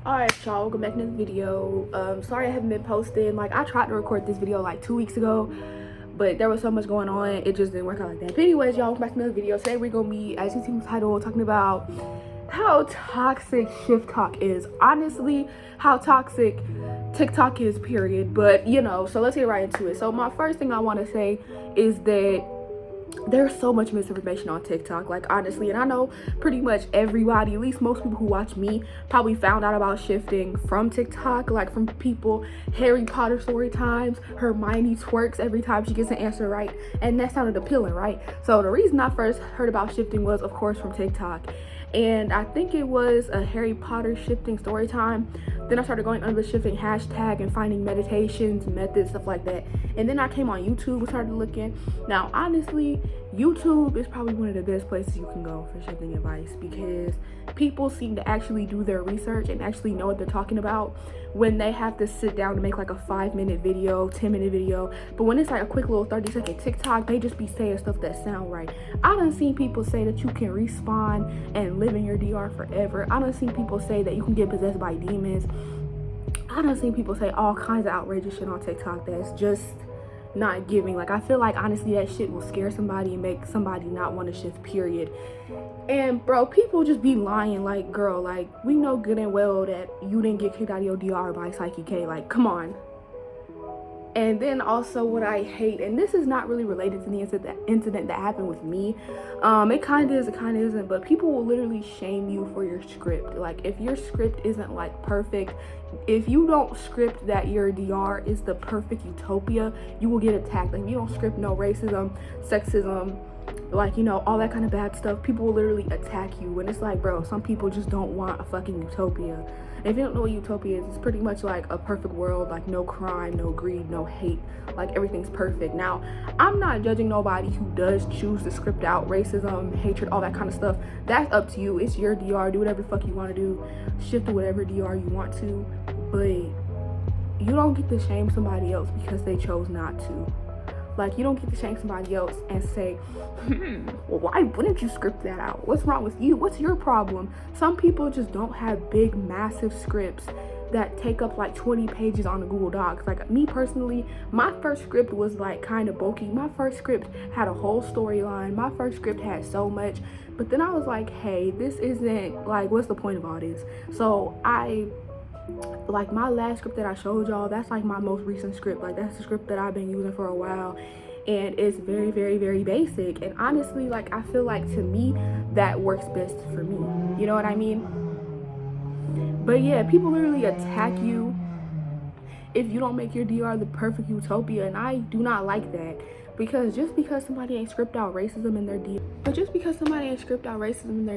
Alright y'all, welcome back to this video. Sorry I haven't been posting. Like, I tried to record this video like 2 weeks ago, but there was so much going on, it just didn't work out like that. But anyways, y'all, welcome back to another video. Today we're gonna be, as you see in the title, talking about how toxic shifttok is. Honestly, how toxic TikTok is, period. But so let's get right into it. So my first thing I want to say is that there's so much misinformation on TikTok, like, honestly, and I know pretty much everybody, at least most people who watch me, probably found out about shifting from TikTok, like from people. Harry Potter story times, Hermione twerks every time she gets an answer right, and that sounded appealing, right? So the reason I first heard about shifting was, of course, from TikTok, and I think it was a Harry Potter shifting story time. Then I started going under the shifting hashtag and finding meditations, methods, stuff like that. And then I came on YouTube and started looking. Now, honestly, YouTube is probably one of the best places you can go for shifting advice, because people seem to actually do their research and actually know what they're talking about when they have to sit down to make like a 5-minute video, 10-minute video. But when it's like a quick little 30-second TikTok, they just be saying stuff that sound right. I done seen people say that you can respawn and live in your DR forever. I done seen people say that you can get possessed by demons. I done seen people say all kinds of outrageous shit on TikTok that's just not giving. Like, I feel like honestly that shit will scare somebody and make somebody not want to shift, period. And bro, people just be lying. Like, girl, like, we know good and well that you didn't get kicked out of your DR by Psyche K. Like, come on. And then also what I hate, and this is not really related to the incident that happened with me, it kind of is, it kind of isn't, but people will literally shame you for your script. Like, if your script isn't like perfect, if you don't script that your DR is the perfect utopia, you will get attacked. Like, if you don't script no racism, sexism, like, all that kind of bad stuff, people will literally attack you. And it's like, bro, some people just don't want a fucking utopia. And if you don't know what utopia is, it's pretty much like a perfect world, like no crime, no greed, no hate, like everything's perfect. Now, I'm not judging nobody who does choose to script out racism, hatred, all that kind of stuff. That's up to you. It's your DR. Do whatever the fuck you want to do. Shift to whatever DR you want to. But you don't get to shame somebody else because they chose not to. Like, you don't get to shame somebody else and say, well, why wouldn't you script that out? What's wrong with you? What's your problem? Some people just don't have big, massive scripts that take up like 20 pages on a Google Docs. Like, me personally, my first script was like kind of bulky. My first script had a whole storyline. My first script had so much. But then I was like, hey, this isn't, like, what's the point of all this? So like, my last script that I showed y'all, that's like my most recent script. Like, that's the script that I've been using for a while, and it's very, very, very basic. And honestly, like, I feel like, to me, that works best for me, you know what I mean? But yeah, people literally attack you if you don't make your DR the perfect utopia, and I do not like that. Because just because somebody ain't script out racism in their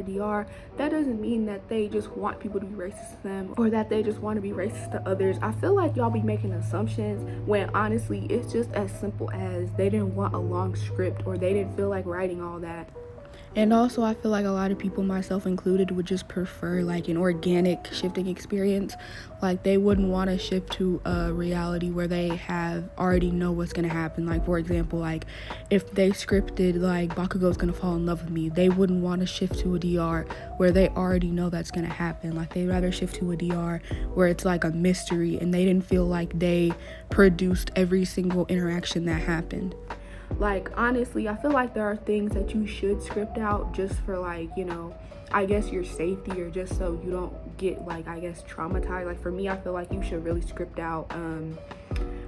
DR, that doesn't mean that they just want people to be racist to them, or that they just want to be racist to others. I feel like y'all be making assumptions when honestly it's just as simple as they didn't want a long script, or they didn't feel like writing all that. And also, I feel like a lot of people, myself included, would just prefer like an organic shifting experience. Like, they wouldn't want to shift to a reality where they have already know what's going to happen. Like, for example, like, if they scripted like Bakugo's going to fall in love with me, they wouldn't want to shift to a DR where they already know that's going to happen. Like, they'd rather shift to a DR where it's like a mystery and they didn't feel like they produced every single interaction that happened. Like, honestly, I feel like there are things that you should script out just for, like, I guess your safety, or just so you don't get, like, I guess, traumatized. Like, for me, I feel like you should really script out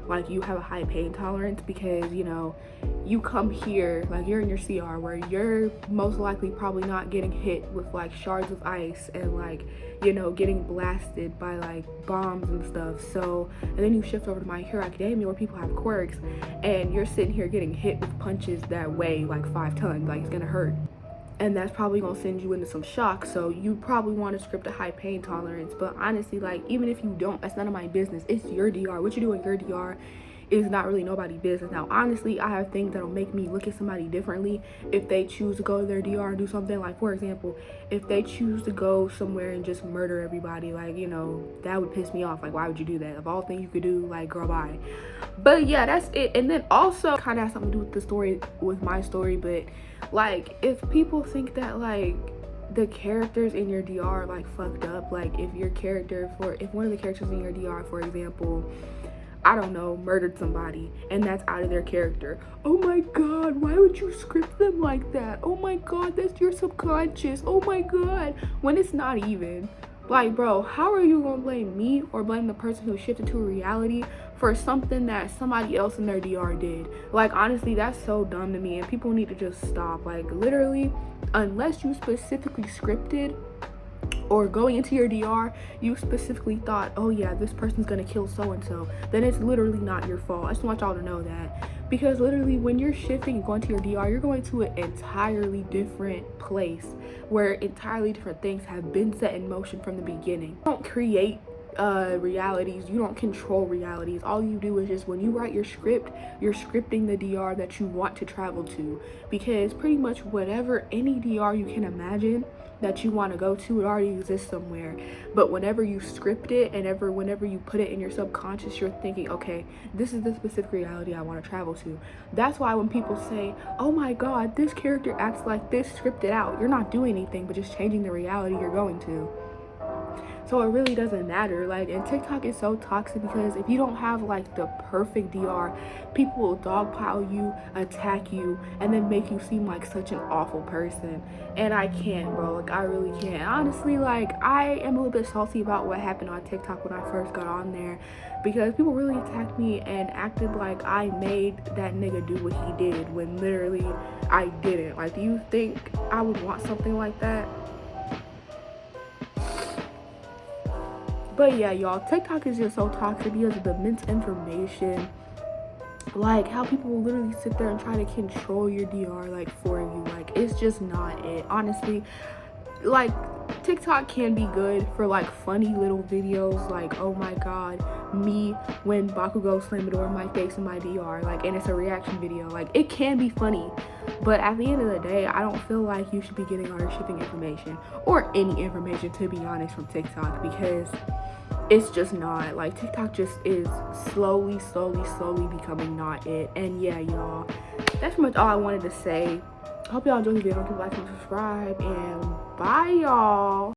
like, you have a high pain tolerance, because you come here, like, you're in your CR where you're most likely probably not getting hit with like shards of ice and like getting blasted by like bombs and stuff. So, and then you shift over to My Hero Academia where people have quirks, and you're sitting here getting hit with punches that weigh like 5 tons. Like, it's gonna hurt, and that's probably gonna send you into some shock. So you probably want to script a high pain tolerance. But honestly, like, even if you don't, that's none of my business. It's your DR. What you do in your DR is not really nobody's business. Now, honestly, I have things that'll make me look at somebody differently if they choose to go to their DR and do something. Like, for example, if they choose to go somewhere and just murder everybody, like, that would piss me off. Like, why would you do that? Of all things you could do, like, girl, bye. But yeah, that's it. And then also kind of has something to do with the story, with my story. But like, if people think that like the characters in your DR are like fucked up. Like if one of the characters in your DR, for example, I don't know, murdered somebody and that's out of their character. Oh my god, why would you script them like that? Oh my god, that's your subconscious. Oh my god, when it's not even. Like, bro, how are you gonna blame me or blame the person who shifted to a reality for something that somebody else in their DR did? Like, honestly, that's so dumb to me, and people need to just stop. Like, literally, unless you specifically scripted or going into your DR, you specifically thought, oh yeah, this person's gonna kill so-and-so, then it's literally not your fault. I just want y'all to know that. Because literally, when you're shifting and going to your DR, you're going to an entirely different place where entirely different things have been set in motion from the beginning. You don't create realities, you don't control realities. All you do is just, when you write your script, you're scripting the DR that you want to travel to, because pretty much whatever, any DR you can imagine that you want to go to, it already exists somewhere. But whenever you script it and whenever you put it in your subconscious, you're thinking, okay, this is the specific reality I want to travel to. That's why when people say, oh my god, this character acts like this, scripted out, you're not doing anything but just changing the reality you're going to. So it really doesn't matter. Like, and TikTok is so toxic because if you don't have like the perfect DR, people will dogpile you, attack you, and then make you seem like such an awful person. And I can't, bro. Like, I really can't. Honestly, like, I am a little bit salty about what happened on TikTok when I first got on there, because people really attacked me and acted like I made that nigga do what he did when literally I didn't. Like, do you think I would want something like that? But yeah, y'all, TikTok is just so toxic because of the misinformation. Like, how people will literally sit there and try to control your DR, like, for you. Like, it's just not it. Honestly, like, TikTok can be good for like funny little videos, like, oh my god, me when Bakugo slammed the door in my face in my DR, like, and it's a reaction video. Like, it can be funny, but at the end of the day, I don't feel like you should be getting all your shipping information or any information, to be honest, from TikTok, because it's just not. Like, TikTok just is slowly becoming not it. And yeah, y'all, that's pretty much all I wanted to say. Hope y'all enjoyed the video. Don't forget to like and subscribe, and bye, y'all.